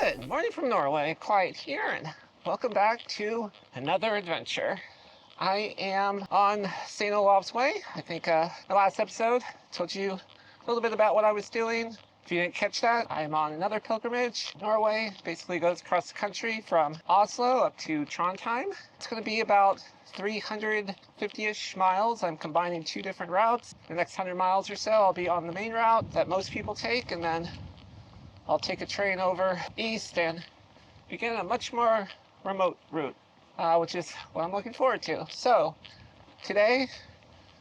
Good morning from Norway, quiet here, and welcome back to another adventure. I am on St. Olav's Way. I think the last episode told you a little bit about what I was doing. If you didn't catch that, I'm on another pilgrimage. Norway basically goes across the country from Oslo up to Trondheim. It's going to be about 350-ish miles. I'm combining two different routes. The next 100 miles or so, I'll be on the main route that most people take, and then I'll take a train over east and begin a much more remote route, which is what I'm looking forward to. So today,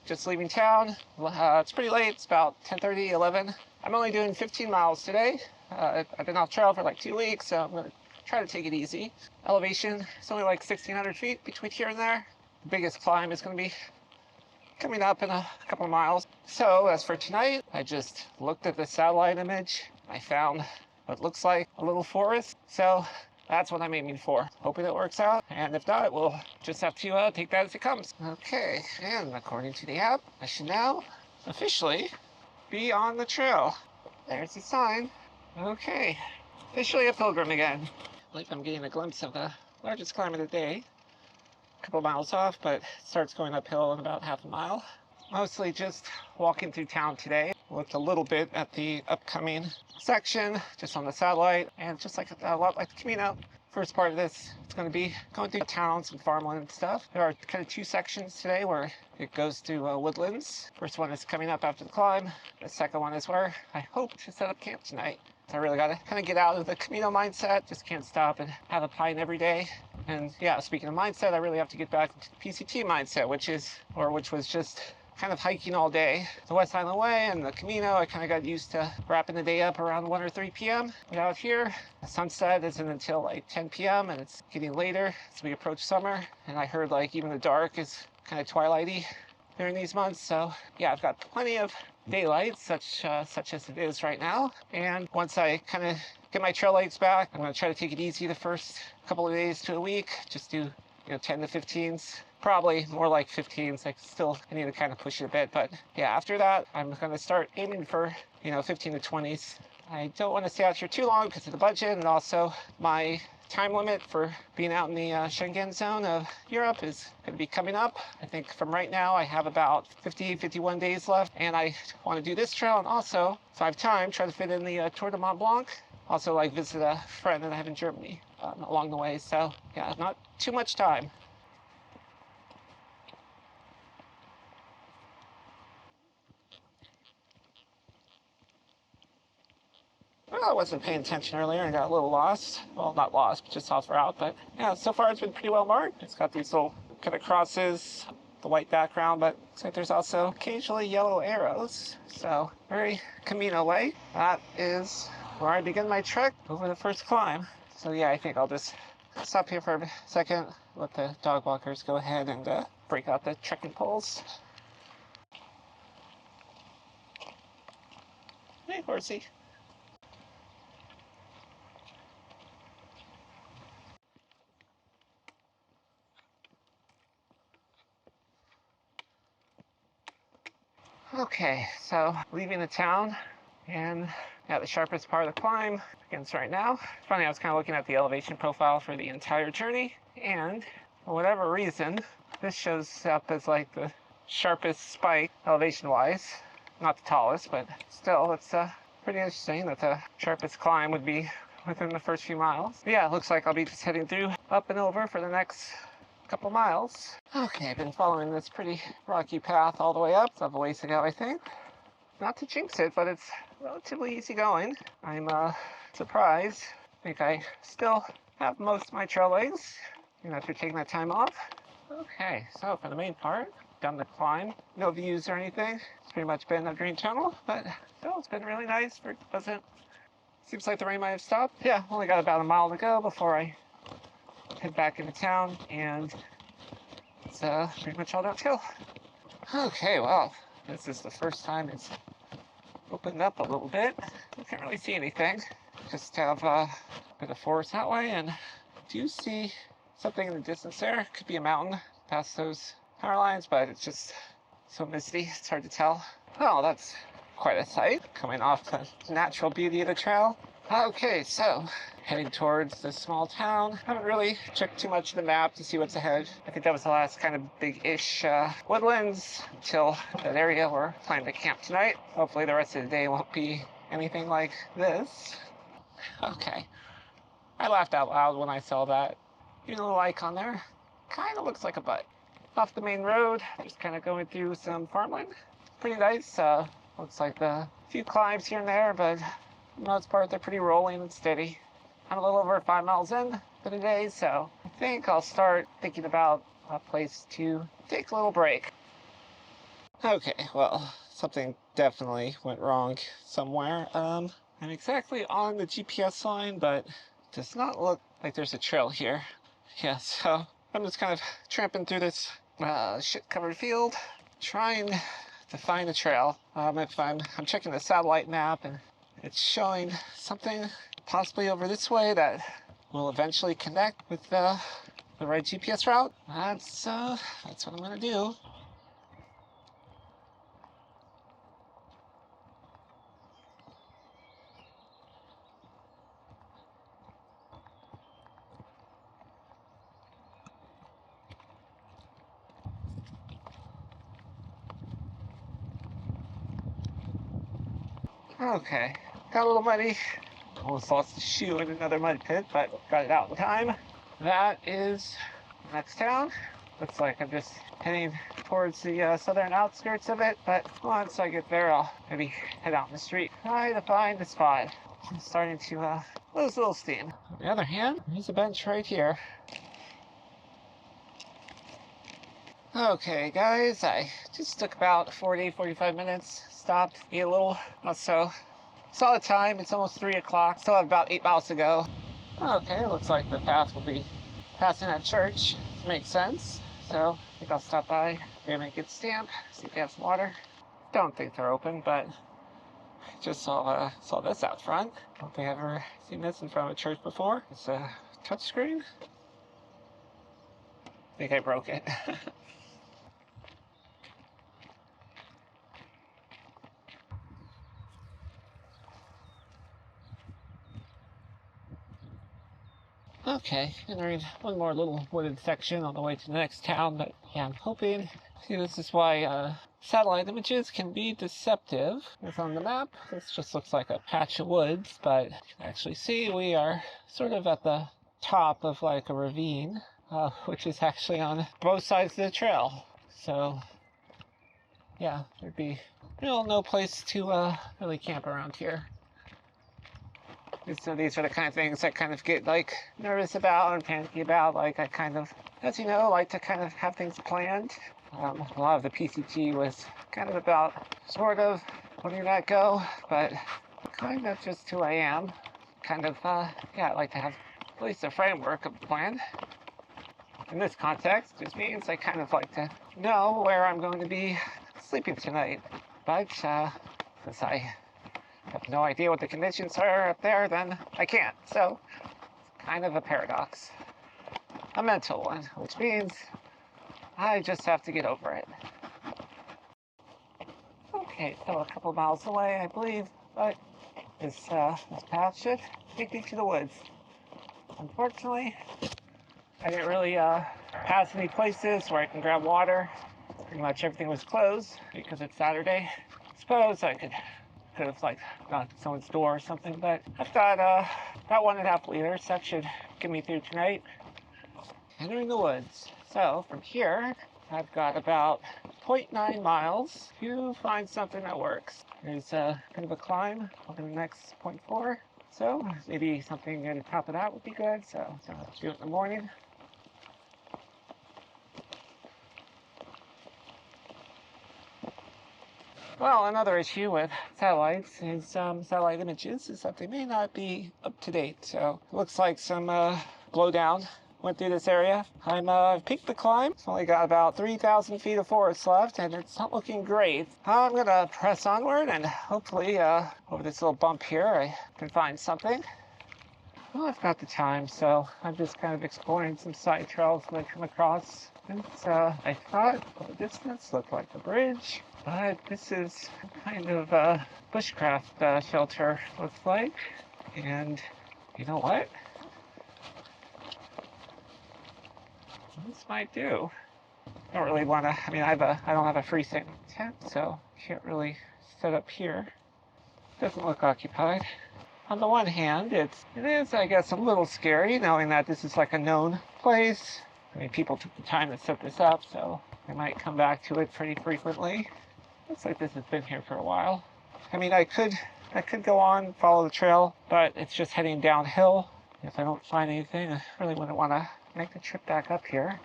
just leaving town. It's pretty late. It's about 10:30, 11. I'm only doing 15 miles today. I've been off trail for like 2 weeks, so I'm going to try to take it easy. Elevation is only like 1,600 feet between here and there. The biggest climb is going to be coming up in a couple of miles. So as for tonight, I just looked at the satellite image. I found what looks like a little forest. So that's what I'm aiming for. Hoping it works out. And if not, we'll just have to take that as it comes. Okay, and according to the app, I should now officially be on the trail. There's the sign. Okay, officially a pilgrim again. I think I'm getting a glimpse of the largest climb of the day. A couple miles off, but it starts going uphill in about half a mile. Mostly just walking through town today. Looked a little bit at the upcoming section, just on the satellite, and just like a lot like the Camino. First part of this, it's going to be going through towns and farmland and stuff. There are kind of two sections today where it goes through woodlands. First one is coming up after the climb. The second one is where I hope to set up camp tonight. So I really got to kind of get out of the Camino mindset. Just can't stop and have a pint every day. And yeah, speaking of mindset, I really have to get back into the PCT mindset, which was just kind of hiking all day. The West Island Way and the Camino, I kind of got used to wrapping the day up around 1 or 3 p.m. But out here, the sunset isn't until like 10 p.m. and it's getting later as we approach summer. And I heard like even the dark is kind of twilighty during these months. So yeah, I've got plenty of daylight, such as it is right now. And once I kind of get my trail legs back, I'm going to try to take it easy the first couple of days to a week. Just do 10 to 15s. Probably more like 15s. I need to kind of push it a bit. But yeah, after that, I'm going to start aiming for 15 to 20s. I don't want to stay out here too long because of the budget, and also my time limit for being out in the Schengen zone of Europe is going to be coming up. I think from right now I have about 51 days left, and I want to do this trail, and also, if I have time, try to fit in the Tour de Mont Blanc. Also, visit a friend that I have in Germany along the way. So yeah, not too much time. Well, I wasn't paying attention earlier and got a little lost. Well, not lost, but just off route. But yeah, so far it's been pretty well marked. It's got these little kind of crosses, the white background, but looks like there's also occasionally yellow arrows. So very Camino-like. That is where I begin my trek over the first climb. So yeah, I think I'll just stop here for a second, let the dog walkers go ahead and break out the trekking poles. Hey, horsey. Okay, so leaving the town, and yeah, the sharpest part of the climb begins right now. It's funny, I was kind of looking at the elevation profile for the entire journey, and for whatever reason, this shows up as like the sharpest spike elevation-wise. Not the tallest, but still, it's pretty interesting that the sharpest climb would be within the first few miles. Yeah, it looks like I'll be just heading through up and over for the next couple miles. Okay, I've been following this pretty rocky path all the way up. It's a ways to go, I think. Not to jinx it, but it's relatively easy going. I'm surprised. I think I still have most of my trail legs, after taking that time off. Okay, so for the main part, done the climb. No views or anything. It's pretty much been a green tunnel, but still, it's been really nice. Seems like the rain might have stopped. Yeah, only got about a mile to go before I head back into town, and it's pretty much all downhill. Okay, well, this is the first time it's opened up a little bit. I can't really see anything. Just have a bit of forest that way, and do you see something in the distance there? Could be a mountain past those power lines, but it's just so misty, it's hard to tell. Well, that's quite a sight, coming off the natural beauty of the trail. Okay, so heading towards this small town. Haven't really checked too much of the map to see what's ahead. I think that was the last kind of big-ish woodlands until that area we're planning to camp tonight. Hopefully the rest of the day won't be anything like this. Okay. I laughed out loud when I saw that. Even a little icon there. Kind of looks like a butt. Off the main road, just kind of going through some farmland. Pretty nice. Looks like a few climbs here and there, but for the most part, they're pretty rolling and steady. I'm a little over 5 miles in for the day, so I think I'll start thinking about a place to take a little break. Okay, well, something definitely went wrong somewhere. I'm exactly on the GPS line, but it does not look like there's a trail here. Yeah, so I'm just kind of tramping through this shit-covered field, trying to find a trail. If I'm checking the satellite map, and it's showing something possibly over this way that will eventually connect with the right GPS route. That's what I'm gonna do. Okay, got a little muddy. Almost lost the shoe in another mud pit, but got it out in time. That is the next town. Looks like I'm just heading towards the southern outskirts of it, but once I get there, I'll maybe head out in the street. Try to find a spot. I'm starting to lose a little steam. On the other hand, there's a bench right here. Okay, guys, I just took about 45 minutes, stopped, ate a little, so saw the time, it's almost 3 o'clock, still have about 8 miles to go. Okay, looks like the path will be passing that church. Makes sense. So I think I'll stop by, grab a good stamp, see if they have some water. Don't think they're open, but just saw this out front. Don't think I've ever seen this in front of a church before. It's a touchscreen. I think I broke it. Okay, entering one more little wooded section on the way to the next town, but yeah, I'm hoping. See, this is why satellite images can be deceptive. As on the map, this just looks like a patch of woods, but you can actually see we are sort of at the top of like a ravine, which is actually on both sides of the trail. So, yeah, there'd be no place to really camp around here. So these are the kind of things I kind of get like nervous about and panicky about. Like I kind of, as you know, like to kind of have things planned. A lot of the PCT was kind of about sort of letting that go, but kind of just who I am. Kind of, yeah, I like to have at least a framework of the plan. In this context, it just means I kind of like to know where I'm going to be sleeping tonight. But since I have no idea what the conditions are up there, then I can't. So, it's kind of a paradox. A mental one, which means I just have to get over it. Okay, so a couple miles away, I believe, but this path should take me to the woods. Unfortunately, I didn't really pass any places where I can grab water. Pretty much everything was closed because it's Saturday. I suppose I could have like knocked at someone's door or something, but I've got about 1.5 liters. That should get me through tonight. Entering the woods. So from here, I've got about 0.9 miles to find something that works. There's a bit of a climb over the next 0.4. So maybe something near the top of that would be good. So I'll do it in the morning. Well, another issue with satellites is satellite images is that they may not be up to date. So it looks like some blowdown went through this area. I've peaked the climb. It's only got about 3,000 feet of forest left, and it's not looking great. I'm gonna press onward, and hopefully over this little bump here, I can find something. Well, I've got the time, so I'm just kind of exploring some side trails that I come across. And I thought from a distance looked like a bridge, but this is kind of a bushcraft shelter, looks like. And you know what? This might do. I don't really want to, I mean, I don't have a freestanding tent, so can't really set up here. Doesn't look occupied. On the one hand, it is, I guess, a little scary knowing that this is like a known place. I mean, people took the time to set this up, so I might come back to it pretty frequently. Looks like this has been here for a while. I mean, I could go on, follow the trail, but it's just heading downhill. If I don't find anything, I really wouldn't want to make the trip back up here.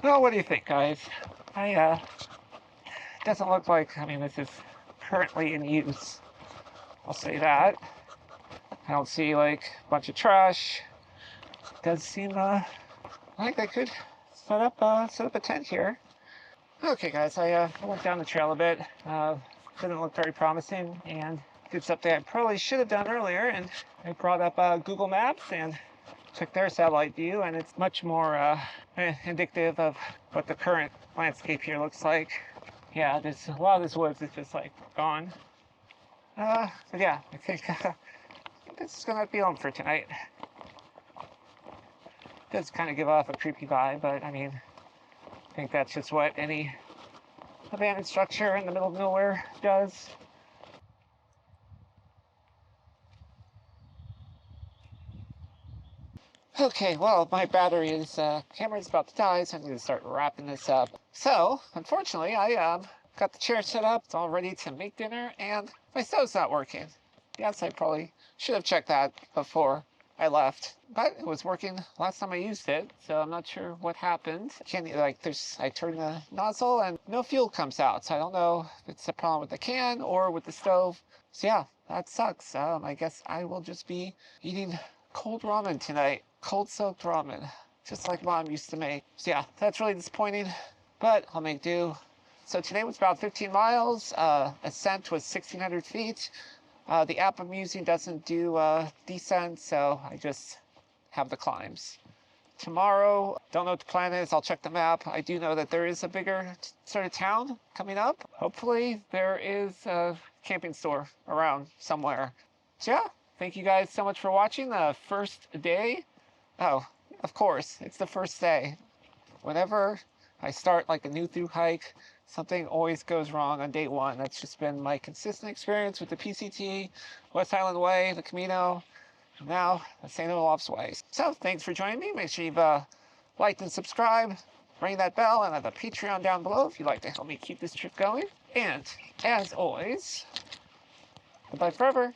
Well, what do you think, guys? It doesn't look like, I mean, this is currently in use. I'll say that. I don't see like a bunch of trash. It does seem like I could set up a tent here. Okay, guys, I went down the trail a bit. Didn't look very promising, and did something I probably should have done earlier, and I brought up Google Maps and took their satellite view, and it's much more indicative of what the current landscape here looks like. Yeah, there's a lot of this woods is just like gone. But yeah, I think this is gonna be home for tonight. It does kind of give off a creepy vibe, but I mean, I think that's just what any abandoned structure in the middle of nowhere does. Okay, well, my camera's about to die, so I'm going to start wrapping this up. So, unfortunately, I got the chair set up. It's all ready to make dinner, and my stove's not working. Yes, I probably should have checked that before I left, but it was working last time I used it, so I'm not sure what happened. I turned the nozzle and no fuel comes out, so I don't know if it's a problem with the can or with the stove. So yeah, that sucks. I guess I will just be eating cold ramen tonight. Cold soaked ramen, just like Mom used to make. So yeah, that's really disappointing, but I'll make do. So today was about 15 miles. Ascent was 1,600 feet. The app I'm using doesn't do descent, so I just have the climbs. Tomorrow, don't know what the plan is. I'll check the map. I do know that there is a bigger sort of town coming up. Hopefully there is a camping store around somewhere. So yeah, thank you guys so much for watching the first day. Oh, of course, it's the first day. Whenever I start like a new through hike, something always goes wrong on day one. That's just been my consistent experience with the PCT, West Highland Way, the Camino, now the St. Olaf's Way. So thanks for joining me. Make sure you've liked and subscribed, ring that bell, and I have a Patreon down below if you'd like to help me keep this trip going. And as always, goodbye forever.